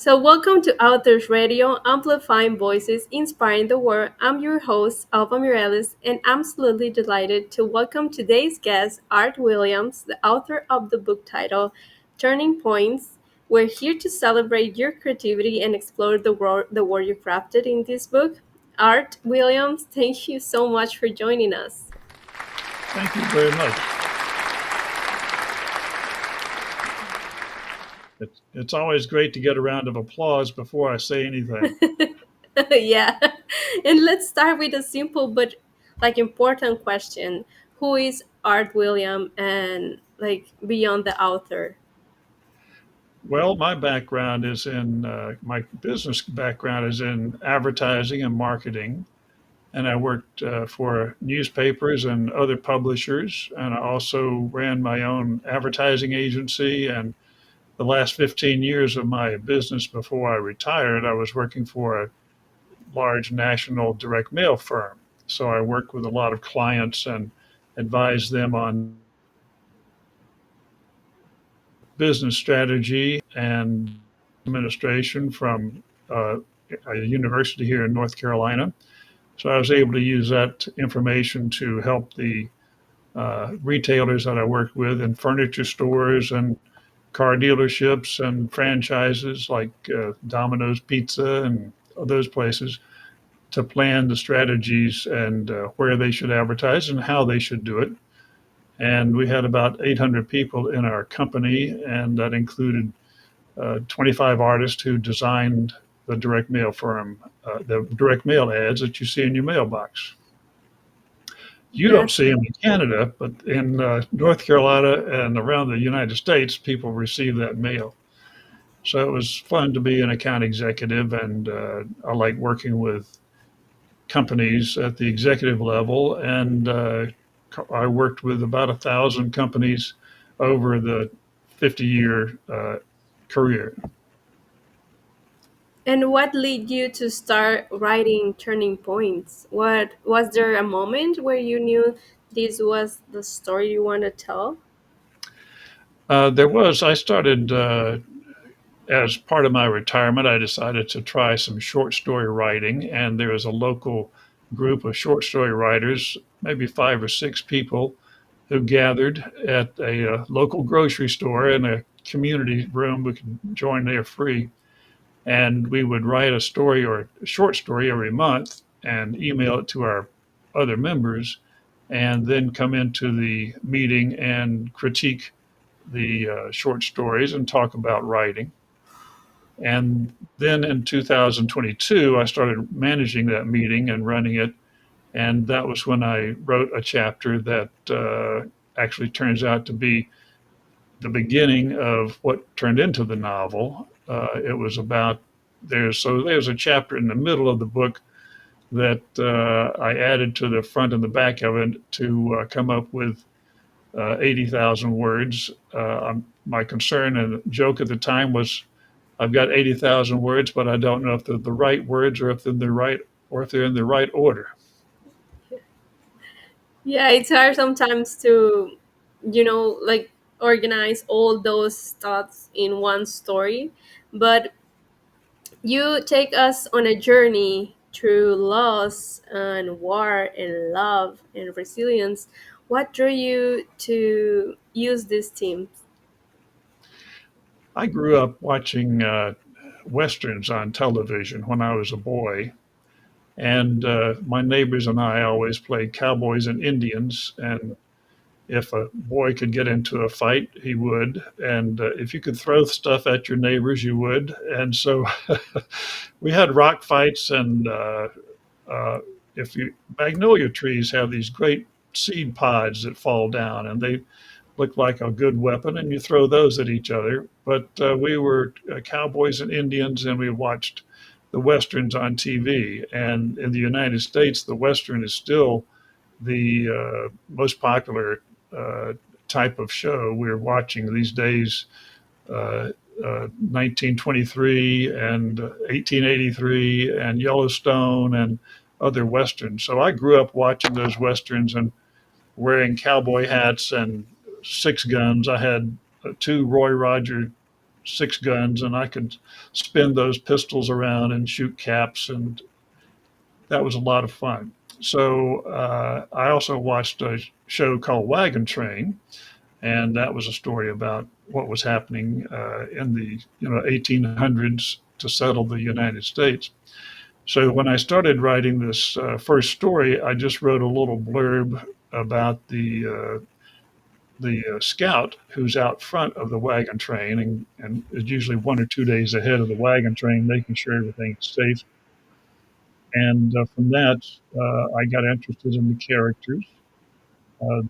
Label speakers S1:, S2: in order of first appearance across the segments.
S1: So, welcome to Authors Radio, amplifying voices, inspiring the world. I'm your host, Alva Mireles, and I'm absolutely delighted to welcome today's guest, Art Williams, the author of the book titled Turning Points. We're here to celebrate your creativity and explore the world you crafted in this book. Art Williams, thank you so much for joining us.
S2: Thank you very much. It's always great to get a round of applause before I say anything.
S1: Yeah. And let's start with a simple but important question. Who is Art William and beyond the author?
S2: Well, my business background is in advertising and marketing, and I worked for newspapers and other publishers, and I also ran my own advertising agency. And the last 15 years of my business before I retired, I was working for a large national direct mail firm. So I worked with a lot of clients and advised them on business strategy and administration from a university here in North Carolina. So I was able to use that information to help the retailers that I worked with in furniture stores and car dealerships and franchises like Domino's Pizza and those places to plan the strategies and where they should advertise and how they should do it. And we had about 800 people in our company, and that included 25 artists who designed the direct mail ads that you see in your mailbox. You don't
S1: That's
S2: see them in Canada, but in North Carolina and around the United States, people receive that mail. So it was fun to be an account executive, and I like working with companies at the executive level. And I worked with about 1,000 companies over the 50-year career.
S1: and what led you to start writing Turning Points? What was there a moment where you knew this was the story you want to tell?
S2: I started as part of my retirement, I decided to try some short story writing, and there was a local group of short story writers, maybe 5 or 6 people, who gathered at a local grocery store in a community room. We could join there free, and we would write a story or a short story every month and email it to our other members, and then come into the meeting and critique the short stories and talk about writing. And then in 2022, I started managing that meeting and running it. And that was when I wrote a chapter that actually turns out to be the beginning of what turned into the novel. It was about there's a chapter in the middle of the book that I added to the front and the back of it to come up with 80,000 words. My concern and joke at the time was I've got 80,000 words, but I don't know if they're the right words or if they're in the right order.
S1: Yeah, it's hard sometimes to, organize all those thoughts in one story. But you take us on a journey through loss and war and love and resilience. What drew you to use these themes?
S2: I grew up watching westerns on television when I was a boy, and my neighbors and I always played cowboys and Indians. And if a boy could get into a fight, he would. And if you could throw stuff at your neighbors, you would. And so we had rock fights. And uh, if you magnolia trees have these great seed pods that fall down, and they look like a good weapon, and you throw those at each other. But we were cowboys and Indians, and we watched the westerns on TV. And in the United States, the western is still the most popular uh, type of show we're watching these days. 1923 and 1883 and Yellowstone and other westerns. So I grew up watching those westerns and wearing cowboy hats and 6 guns. I had 2 Roy Rogers six guns, and I could spin those pistols around and shoot caps, and that was a lot of fun. So I also watched a show called Wagon Train, and that was a story about what was happening in the 1800s to settle the United States. So when I started writing this first story, I just wrote a little blurb about the scout who's out front of the wagon train and is usually 1 or 2 days ahead of the wagon train, making sure everything is safe. And from that, I got interested in the characters.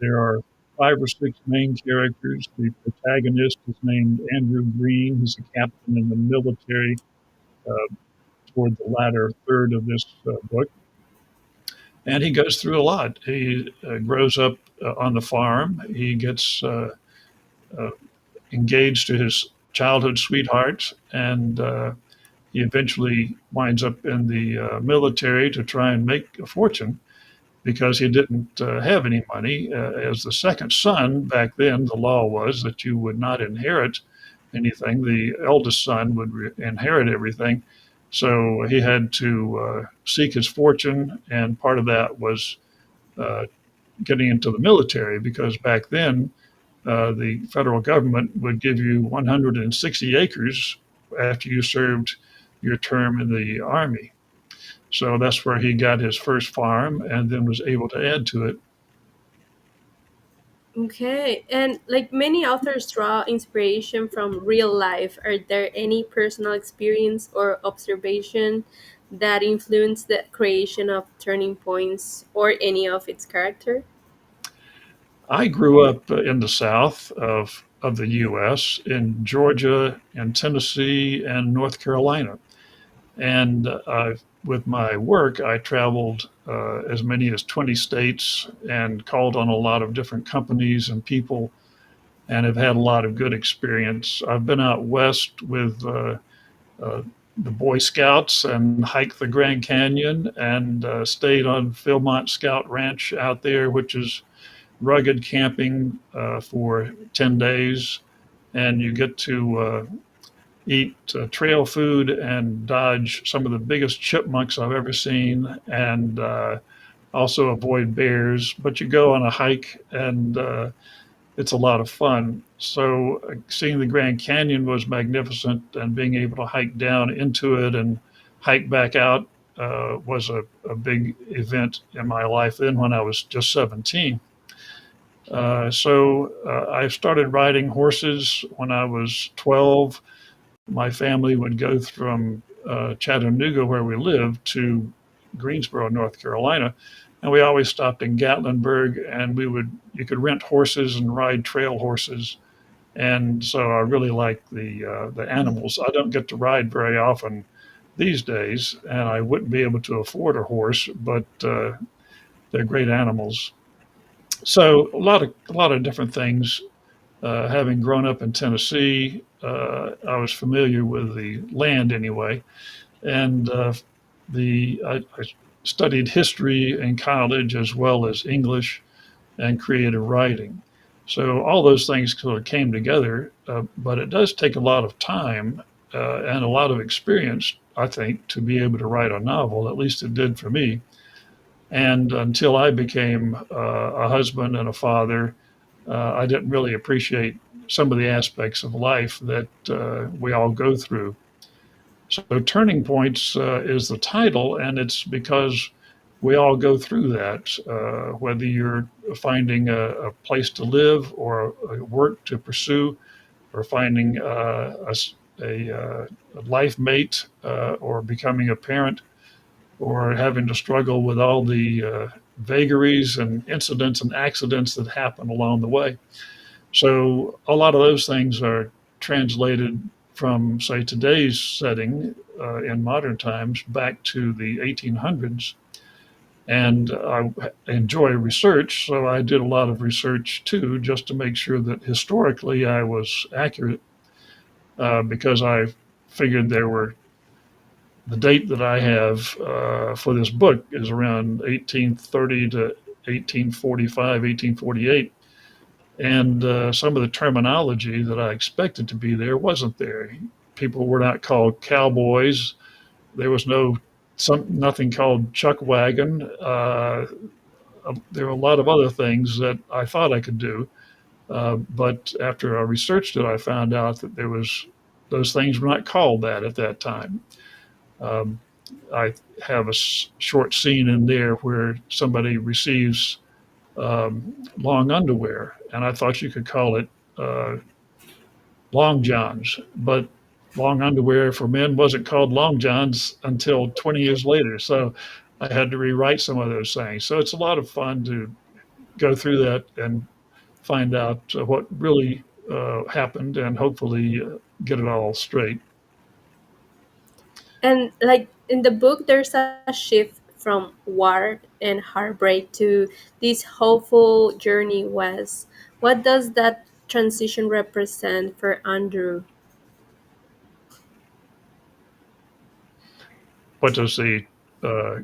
S2: There are 5 or 6 main characters. The protagonist is named Andrew Green. He's a captain in the military uh, toward the latter third of this book. And he goes through a lot. He grows up on the farm. He gets uh, engaged to his childhood sweetheart, and he eventually winds up in the military to try and make a fortune because he didn't have any money. As the second son, back then, the law was that you would not inherit anything. The eldest son would inherit everything. So he had to seek his fortune, and part of that was uh, getting into the military because back then the federal government would give you 160 acres after you served your term in the Army. So that's where he got his first farm and then was able to add to it.
S1: Okay, and like many authors draw inspiration from real life, are there any personal experience or observation that influenced the creation of Turning Points or any of its character?
S2: I grew up in the south of the U.S., in Georgia and Tennessee and North Carolina. And with my work, I traveled as many as 20 states and called on a lot of different companies and people and have had a lot of good experience. I've been out west with uh, the Boy Scouts and hiked the Grand Canyon and stayed on Philmont Scout Ranch out there, which is rugged camping for 10 days. And you get to eat trail food and dodge some of the biggest chipmunks I've ever seen, and also avoid bears. But you go on a hike, and it's a lot of fun. So seeing the Grand Canyon was magnificent, and being able to hike down into it and hike back out was a big event in my life then when I was just 17. I started riding horses when I was 12. My family would go from Chattanooga, where we lived, to Greensboro, North Carolina, and we always stopped in Gatlinburg. And you could rent horses and ride trail horses, and so I really like the animals. I don't get to ride very often these days, and I wouldn't be able to afford a horse, but they're great animals. So a lot of different things. Having grown up in Tennessee, I was familiar with the land anyway, and I studied history in college as well as English and creative writing. So all those things sort of came together, but it does take a lot of time and a lot of experience, I think, to be able to write a novel. At least it did for me. And until I became a husband and a father, I didn't really appreciate some of the aspects of life that we all go through. So, Turning Points is the title, and it's because we all go through that, whether you're finding a place to live or a work to pursue, or finding a life mate, or becoming a parent, or having to struggle with all the vagaries and incidents and accidents that happen along the way. So a lot of those things are translated from, say, today's setting in modern times back to the 1800s. And I enjoy research, so I did a lot of research too, just to make sure that historically I was accurate, because I figured the date that I have for this book is around 1830 to 1845, 1848. And some of the terminology that I expected to be there wasn't there. People were not called cowboys. There was nothing called chuck wagon. There were a lot of other things that I thought I could do, but after I researched it, I found out that there was those things were not called that at that time. Um, I have a short scene in there where somebody receives long underwear, and I thought you could call it uh, long johns, but long underwear for men wasn't called long johns until 20 years later. So I had to rewrite some of those things. So it's a lot of fun to go through that and find out what really happened and hopefully get it all straight.
S1: And like in the book, there's a shift from war and heartbreak to this hopeful journey west. What does that transition represent for Andrew?
S2: What does the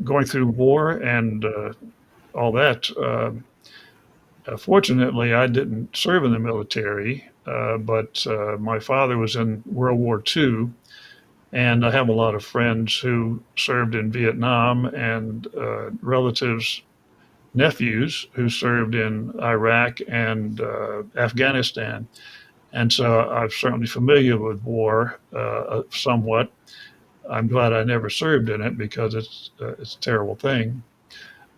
S2: going through war and all that? Fortunately, I didn't serve in the military, but my father was in World War II, and I have a lot of friends who served in Vietnam and relatives, nephews who served in Iraq and Afghanistan. And so I'm certainly familiar with war somewhat. I'm glad I never served in it because it's a terrible thing.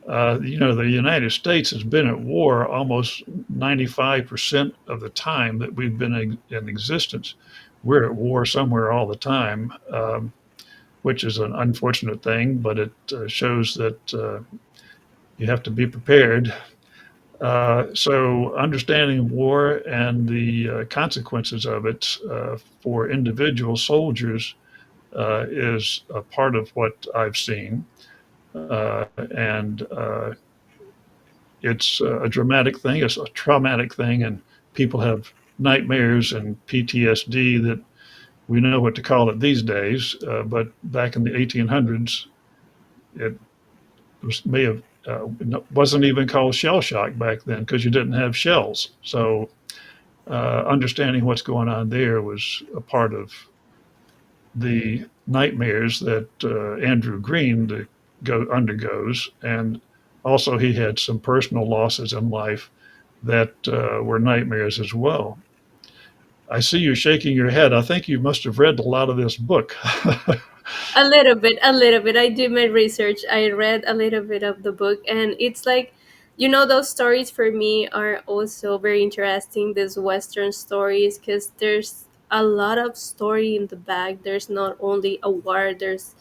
S2: The United States has been at war almost 95% of the time that we've been in existence. We're at war somewhere all the time, which is an unfortunate thing, but it shows that you have to be prepared. So, understanding war and the consequences of it for individual soldiers is a part of what I've seen. And it's a dramatic thing, it's a traumatic thing, and people have nightmares and PTSD that we know what to call it these days. But back in the 1800s, it may have wasn't even called shell shock back then because you didn't have shells. So understanding what's going on there was a part of the nightmares that Andrew Green undergoes, and also he had some personal losses in life that were nightmares as well. I see you shaking your head. I think you must have read a lot of this book.
S1: A little bit, a little bit. I did my research. I read a little bit of the book, and it's like, those stories for me are also very interesting. These Western stories, because there's a lot of story in the back. There's not only a war. There's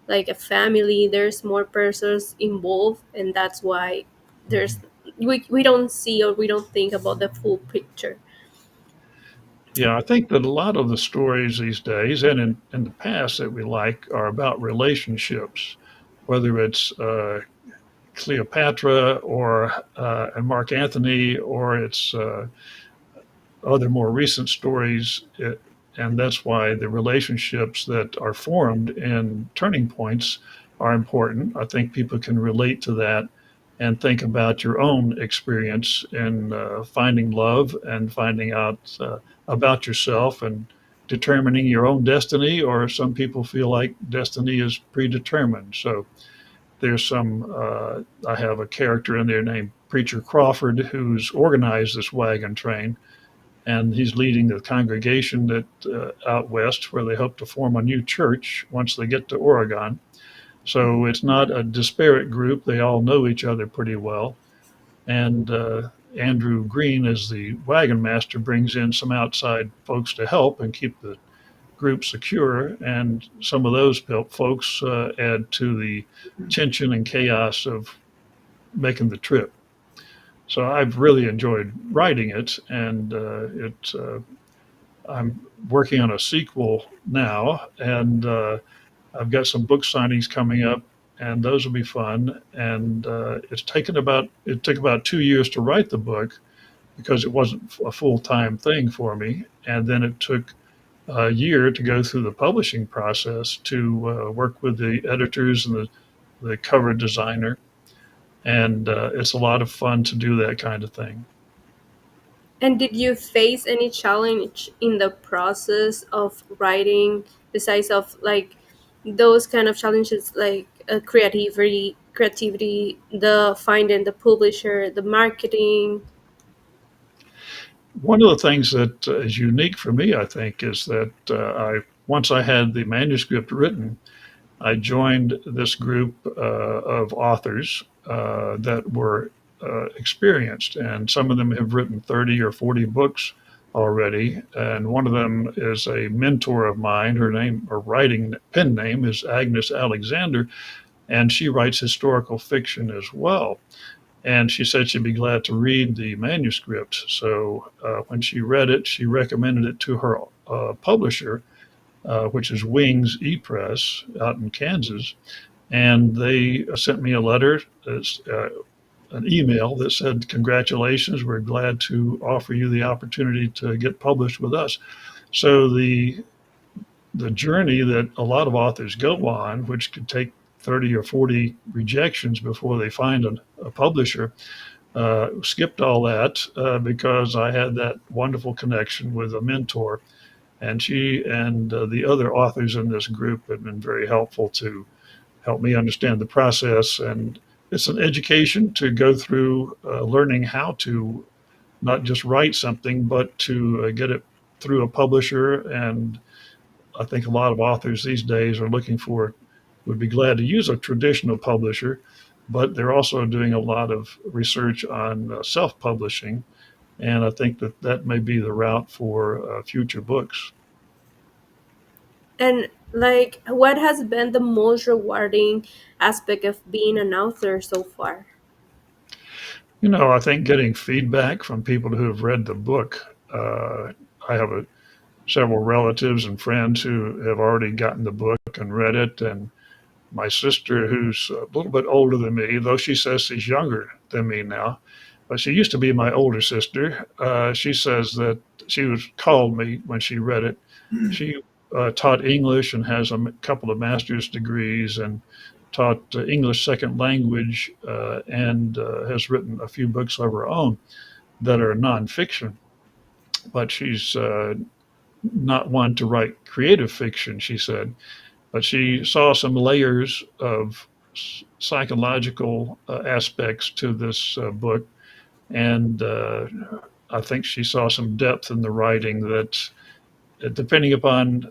S1: like a family. There's more persons involved, and that's why there's we don't see or we don't think about the full picture.
S2: Yeah, I think that a lot of the stories these days and in the past that we like are about relationships, whether it's Cleopatra or and Mark Antony, or it's other more recent stories. And that's why the relationships that are formed in turning points are important. I think people can relate to that and think about your own experience in finding love and finding out about yourself and determining your own destiny, or some people feel like destiny is predetermined. So there's I have a character in there named Preacher Crawford who's organized this wagon train, and he's leading the congregation that out west where they hope to form a new church once they get to Oregon. So it's not a disparate group. They all know each other pretty well. And Andrew Green, as the wagon master, brings in some outside folks to help and keep the group secure. And some of those folks add to the tension and chaos of making the trip. So I've really enjoyed writing it, and I'm working on a sequel now, and I've got some book signings coming up, and those will be fun. And it took about 2 years to write the book because it wasn't a full time thing for me, and then it took a year to go through the publishing process to work with the editors and the cover designer, and it's a lot of fun to do that kind of thing.
S1: And did you face any challenge in the process of writing, besides of like those kind of challenges like creativity, the finding the publisher, the marketing?
S2: One of the things that is unique for me, I think, is that I once I had the manuscript written, I joined this group of authors that were experienced, and some of them have written 30 or 40 books already. And one of them is a mentor of mine. Her name, or writing pen name, is Agnes Alexander, and she writes historical fiction as well. And she said she'd be glad to read the manuscript. So when she read it, she recommended it to her publisher, which is Wings E-Press out in Kansas, and they sent me a letter, an email that said, "Congratulations, we're glad to offer you the opportunity to get published with us." So the journey that a lot of authors go on, which could take 30 or 40 rejections before they find a publisher, skipped all that because I had that wonderful connection with a mentor, and she and the other authors in this group have been very helpful to help me understand the process. And it's an education to go through learning how to not just write something, but to get it through a publisher. And I think a lot of authors these days are looking for, would be glad to use a traditional publisher, but they're also doing a lot of research on self publishing. And I think that that may be the route for future books.
S1: And like, what has been the most rewarding aspect of being an author so far?
S2: You know, I think getting feedback from people who have read the book. I have several relatives and friends who have already gotten the book and read it. And my sister, who's a little bit older than me, though she says she's younger than me now, but she used to be my older sister. She says that she was called me when she read it. She taught English and has a couple of master's degrees and taught English second language and has written a few books of her own that are nonfiction. But she's not one to write creative fiction, she said. But she saw some layers of psychological aspects to this book, and I think she saw some depth in the writing that, depending upon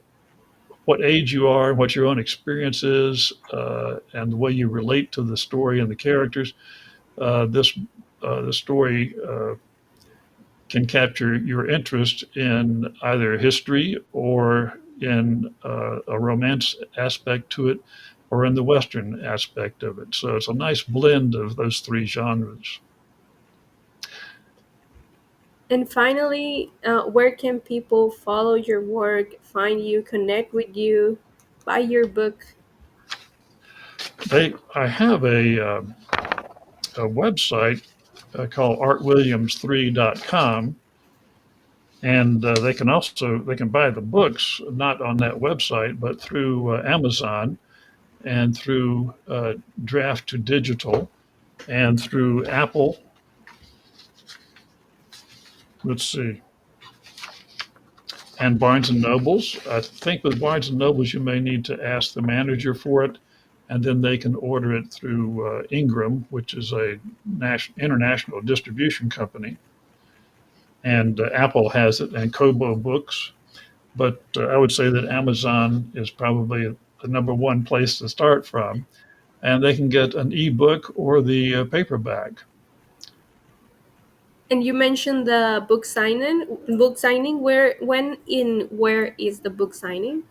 S2: what age you are, what your own experience is, and the way you relate to the story and the characters, this the story can capture your interest in either history or in a romance aspect to it or in the Western aspect of it. So it's a nice blend of those three genres.
S1: And finally, where can people follow your work, find you, connect with you, buy your book?
S2: I have a website called artwilliams3.com, and they can buy the books not on that website but through Amazon and through Draft to Digital and through Apple. Let's see, and Barnes and Nobles. I think with Barnes and Nobles, you may need to ask the manager for it, and then they can order it through Ingram, which is a international distribution company. And Apple has it, and Kobo Books. But I would say that Amazon is probably the number one place to start from, and they can get an ebook or the paperback.
S1: And you mentioned the book signing. Book signing. Where is the book signing?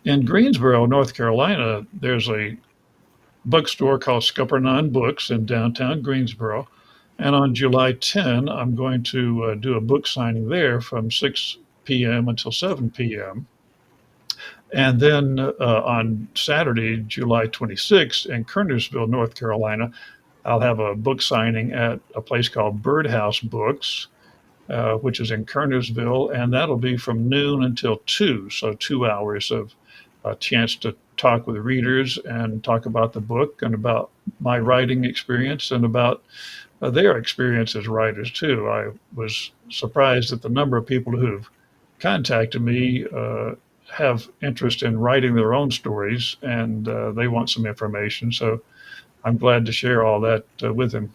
S2: In Greensboro, North Carolina, there's a bookstore called Scuppernine Books in downtown Greensboro. And on July 10, I'm going to do a book signing there from 6 p.m. until 7 p.m. And then on Saturday, July 26th, in Kernersville, North Carolina, I'll have a book signing at a place called Birdhouse Books, which is in Kernersville, and that'll be from noon until 2. So 2 hours of a chance to talk with readers and talk about the book and about my writing experience and about their experience as writers too. I was surprised at the number of people who've contacted me have interest in writing their own stories, and they want some information. So I'm glad to share all that with them.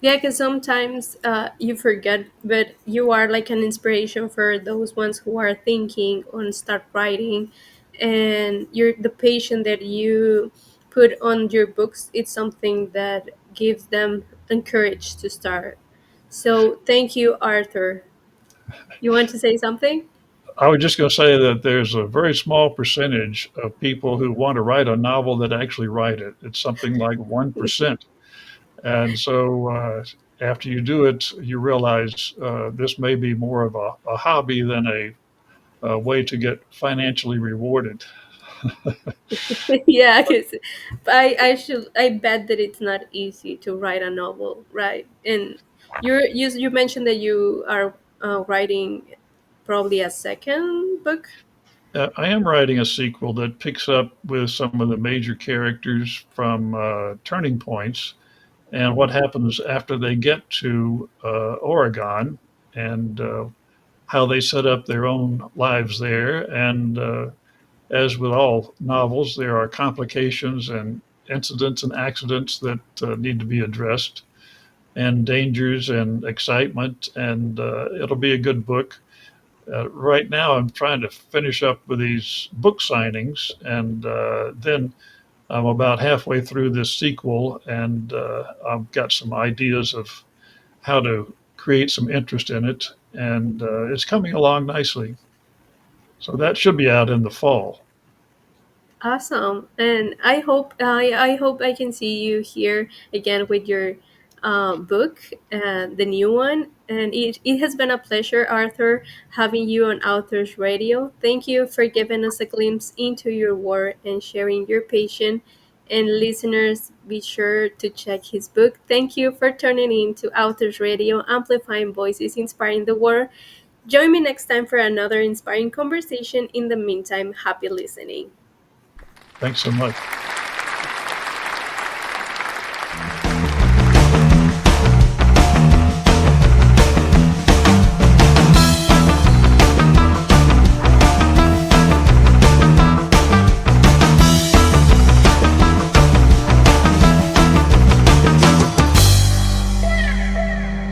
S1: Yeah, because sometimes you forget, but you are like an inspiration for those ones who are thinking on start writing, and you're the patient that you put on your books. It's something that gives them encourage to start. So thank you, Arthur. You want to say something?
S2: I was just going to say that there's a very small percentage of people who want to write a novel that actually write it. It's something like 1%. And so after you do it, you realize this may be more of a hobby than a way to get financially rewarded.
S1: Yeah, because I bet that it's not easy to write a novel, right? And you mentioned that you are writing probably a second book.
S2: I am writing a sequel that picks up with some of the major characters from Turning Points and what happens after they get to Oregon and how they set up their own lives there. And as with all novels, there are complications and incidents and accidents that need to be addressed, and dangers and excitement. And it'll be a good book. Right now, I'm trying to finish up with these book signings, and then I'm about halfway through this sequel, and I've got some ideas of how to create some interest in it, and it's coming along nicely. So that should be out in the fall.
S1: Awesome, and I hope I can see you here again with your book, the new one. And it has been a pleasure, Arthur, having you on Authors Radio. Thank you for giving us a glimpse into your work and sharing your passion. And listeners, be sure to check his book. Thank you for tuning in to Authors Radio, amplifying voices, inspiring the world. Join me next time for another inspiring conversation. In the meantime, happy listening.
S2: Thanks so much.